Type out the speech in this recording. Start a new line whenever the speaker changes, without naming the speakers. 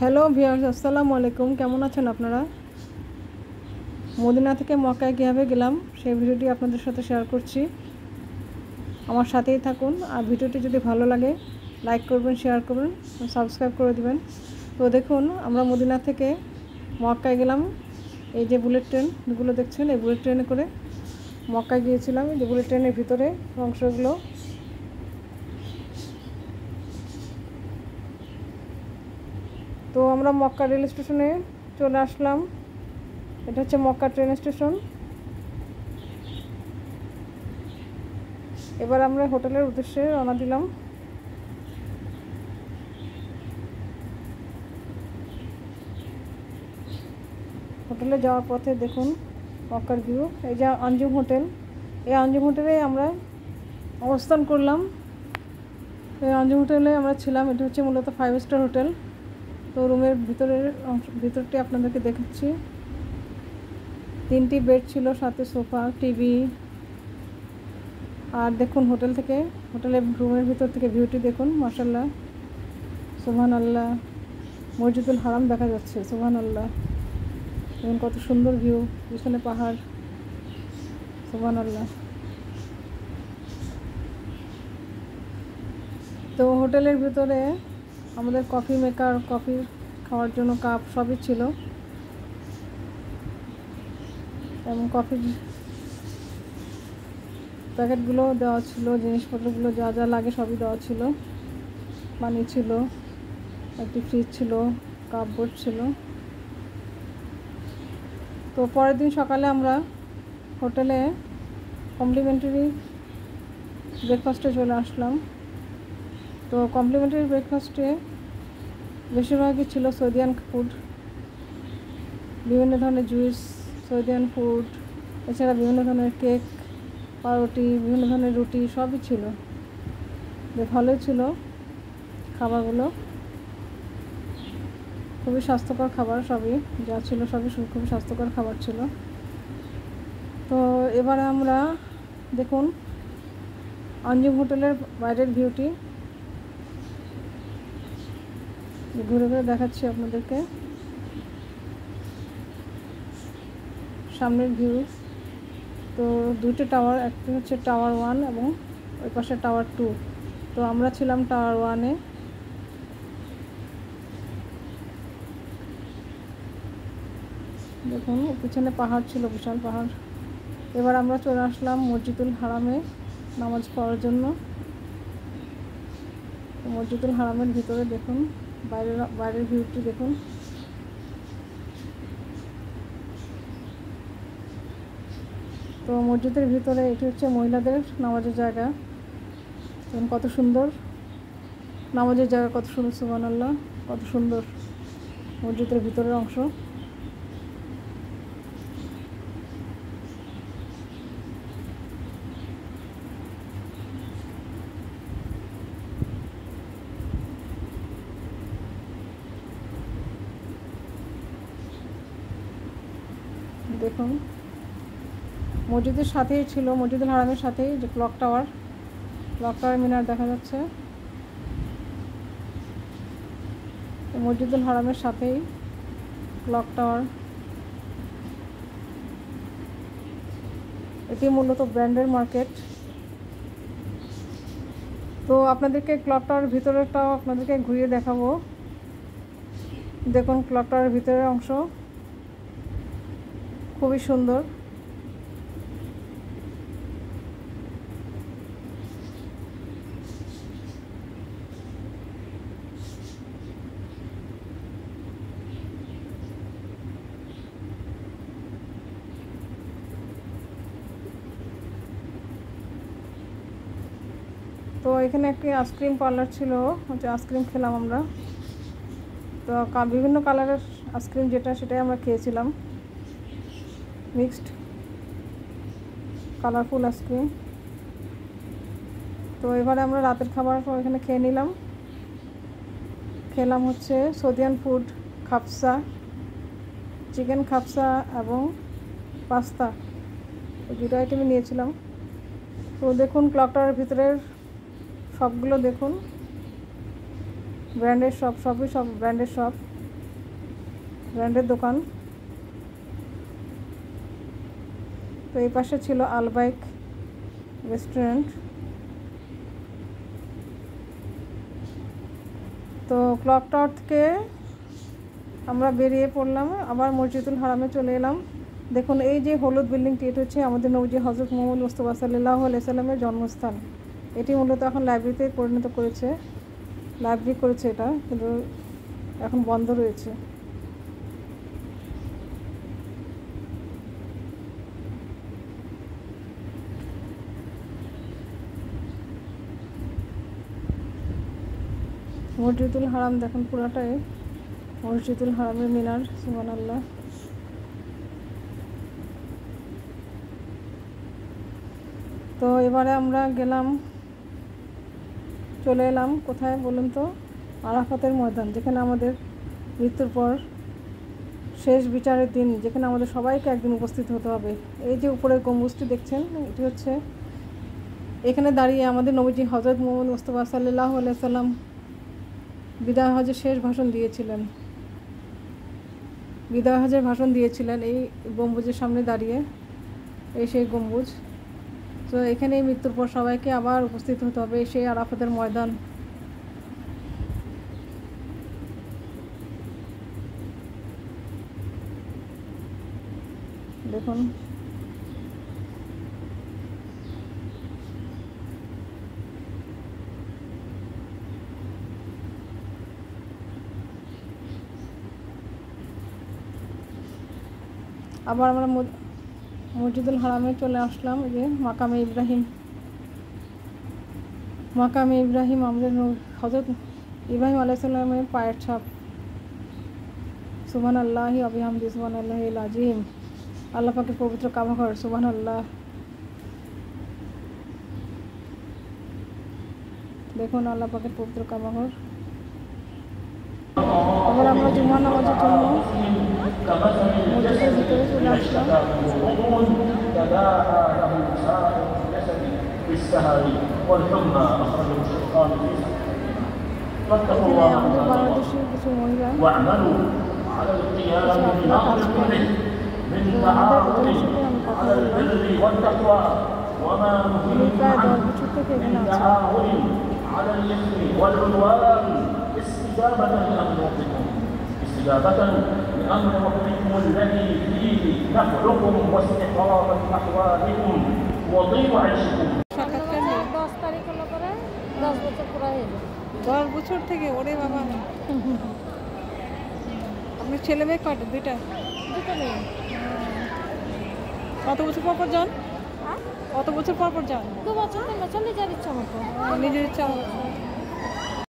Hello viewers, আসসালামু আলাইকুম। কেমন আছেন আপনারা? মদিনা থেকে মক্কায় কীভাবে গেলাম সেই ভিডিওটি আপনাদের সাথে শেয়ার করছি। আমার সাথেই থাকুন। আর ভিডিওটি যদি ভালো লাগে লাইক করবেন, শেয়ার করবেন, সাবস্ক্রাইব করে দিবেন। তো দেখুন, আমরা মদিনা থেকে মক্কায় গেলাম। এই যে বুলেট ট্রেনগুলো দেখছেন, এই বুলেট ট্রেনে করে মক্কায় গিয়েছিলাম। এই যে বুলেট ট্রেনের ভিতরে অংশগুলো। তো আমরা মক্কা রেল স্টেশনে চলে আসলাম। এটা হচ্ছে মক্কা ট্রেন স্টেশন। এবার আমরা হোটেলের উদ্দেশ্যে রওনা দিলাম। হোটেলে যাওয়ার পথে দেখুন মক্কার ভিউ। এই যে আঞ্জুম হোটেল, এই আঞ্জুম হোটেলে আমরা অবস্থান করলাম। এই আঞ্জুম হোটেলে আমরা ছিলাম। এটা হচ্ছে মূলত 5 স্টার হোটেল। তো রুমের ভিতরটি আপনাদেরকে দেখাচ্ছি। 3টি বেড ছিল, সাথে সোফা, টিভি। আর দেখুন হোটেলের রুমের ভিতর থেকে ভিউটি দেখুন। মাশাআল্লাহ, সুবহানাল্লাহ, মসজিদুল হারাম দেখা যাচ্ছে। সুবহানাল্লাহ, দেখুন কত সুন্দর ভিউ, পিছনে পাহাড়। সুবহানাল্লাহ। তো হোটেলের ভিতরে আমাদের কফি মেকার, কফি খাওয়ার জন্য কাপ সবই ছিল, এবং কফির প্যাকেটগুলো দেওয়া ছিল। জিনিসপত্রগুলো যা যা লাগে সবই দেওয়া ছিল। পানি ছিল, একটি ফ্রিজ ছিল, কাপবোর্ড ছিল। তো পরের দিন সকালে আমরা হোটেলে কমপ্লিমেন্টারি ব্রেকফাস্টে চলে আসলাম। তো কমপ্লিমেন্টারি ব্রেকফাস্টে বেশিরভাগই ছিল সৌদিয়ান ফুড, বিভিন্ন ধরনের জুস, সৌদিয়ান ফুড, এছাড়া বিভিন্ন ধরনের কেক, পাউরুটি, বিভিন্ন ধরনের রুটি সবই ছিল। ভালোই ছিল খাবারগুলো, খুবই স্বাস্থ্যকর খাবার। সবই যা ছিল সবই খুবই স্বাস্থ্যকর খাবার ছিল। তো এবারে আমরা দেখুন আঞ্জুম হোটেলের বাইরের ভিউটি ঘুরে ঘুরে দেখাচ্ছি আপনাদেরকে। সামনের ভিউ। তো 2টি টাওয়ার, একটি হচ্ছে টাওয়ার 1 এবং ওই পাশে টাওয়ার 2। তো আমরা ছিলাম টাওয়ার 1-এ। দেখুন পিছনে পাহাড় ছিল, বিশাল পাহাড়। এবার আমরা চলে আসলাম মসজিদুল হারামে নামাজ পড়ার জন্য। মসজিদুল হারামের ভিতরে দেখুন বাইরের ভিউটি দেখুন। তো মসজিদের ভিতরে এটি হচ্ছে মহিলাদের নামাজের জায়গা। দেখুন কত সুন্দর নামাজের জায়গা, কত সুন্দর। সুবহানাল্লাহ, কত সুন্দর মসজিদের ভিতরের অংশ। দেখুন মসজিদের সাথেই ছিল, মসজিদুল হারামের সাথেই যে ক্লক টাওয়ার মিনার দেখা যাচ্ছে। মসজিদুল হারামের সাথেই ক্লক টাওয়ার। এটি মূলত ব্র্যান্ডের মার্কেট। তো আপনাদেরকে ক্লক টাওয়ারের ভিতরেরটাও আপনাদেরকে ঘুরিয়ে দেখাবো। দেখুন ক্লক টাওয়ারের ভিতরের অংশ খুবই সুন্দর। তো এখানে একটি আইসক্রিম পার্লার ছিল, হচ্ছে আইসক্রিম খেলাম আমরা। তো বিভিন্ন কালারের আইসক্রিম সেটাই আমরা খেয়েছিলাম, মিক্সড কালারফুল আইসক্রিম। তো এবারে আমরা রাতের খাবার এখানে খেলাম হচ্ছে সৌদিয়ান ফুড, খাপসা, চিকেন খাপসা এবং পাস্তা, এই 2টো আইটেমই নিয়েছিলাম। তো দেখুন ক্লক টাওয়ারের ভিতরের সবগুলো দেখুন ব্র্যান্ডের সব ব্র্যান্ডের সব। ব্র্যান্ডের দোকান। তো এই পাশে ছিল আলবাইক রেস্টুরেন্ট। তো ক্লক টাওয়ার থেকে আমরা বেরিয়ে পড়লাম, আবার মসজিদুল হারামে চলে এলাম। দেখুন এই যে হলুদ বিল্ডিংটি, এটা হচ্ছে আমাদের নবীজি হযরত মুহাম্মদ মুস্তাফা সাল্লাল্লাহু আলাইহি সাল্লামের জন্মস্থান। এটি মূলত এখন লাইব্রেরিতে পরিণত করেছে, লাইব্রেরি করেছে এটা, কিন্তু এখন বন্ধ রয়েছে। মসজিদুল হারাম দেখুন পুরাটাই মসজিদুল হারামের মিনার, সুবহানাল্লাহ। তো এবারে আমরা চলে এলাম কোথায় বলুন তো? আরাফাতের ময়দান, যেখানে আমাদের মৃত্যুর পর শেষ বিচারের দিন, যেখানে আমাদের সবাইকে একদিন উপস্থিত হতে হবে। এই যে উপরের গম্বুজটি দেখছেন, এটি হচ্ছে এখানে দাঁড়িয়ে আমাদের নবীজি হযরত মুহাম্মদ মুস্তাফা সাল্লাল্লাহু আলাইহি সাল্লাম বিদায় হজের শেষ ভাষণ দিয়েছিলেন, বিদায় হজের ভাষণ দিয়েছিলেন এই গম্বুজের সামনে দাঁড়িয়ে। এই সেই গম্বুজ। তো এখানেই মৃত্যুর পর সবাইকে আবার উপস্থিত হতে হবে, সেই আরাফাতের ময়দান। দেখুন আবার আমরা মসজিদুল হারামে চলে আসলাম। এই যে মাকামে ইব্রাহিম, মাকামে ইব্রাহিম আমাদের হযরত ইব্রাহিম আলাইহিস সালামের পায়ের ছাপ। সুবহানাল্লাহি ওয়া বিহামদিহি সুবহানাল্লাহিল আযীম। আল্লাহ পাকের পবিত্র কাবাঘর, সুবহানাল্লাহ। দেখুন আল্লাহ পাকের পবিত্র কাবাঘর। আবার আমরা জুমা নামাজের জন্য মসজিদের ভিতরে চলে আসলাম। এখানে আমাদের বাংলাদেশের কিছু মহিলা কাজ করে। আমাদের সাথে আমি কথা বললাম, উনি প্রায় 10 বছর থেকে এখানে আছেন।
استجابة لأمر ربكم الذي فيه نخلقكم واستقرار أحوالكم وطيب عيشكم।
10 তারিখ হলো পরে 10 বছর পুরো হয়ে যাবে।
10 বছর থেকে? ওরে বাবা। আপনার ছেলে মেয়ে কয়টা? দুটো
মেয়ে।
কত বছর পর যান? কত বছর পর যান?
2 বছর তো চলে যাওয়ার ইচ্ছা মতো,
নিজের ইচ্ছা মতো।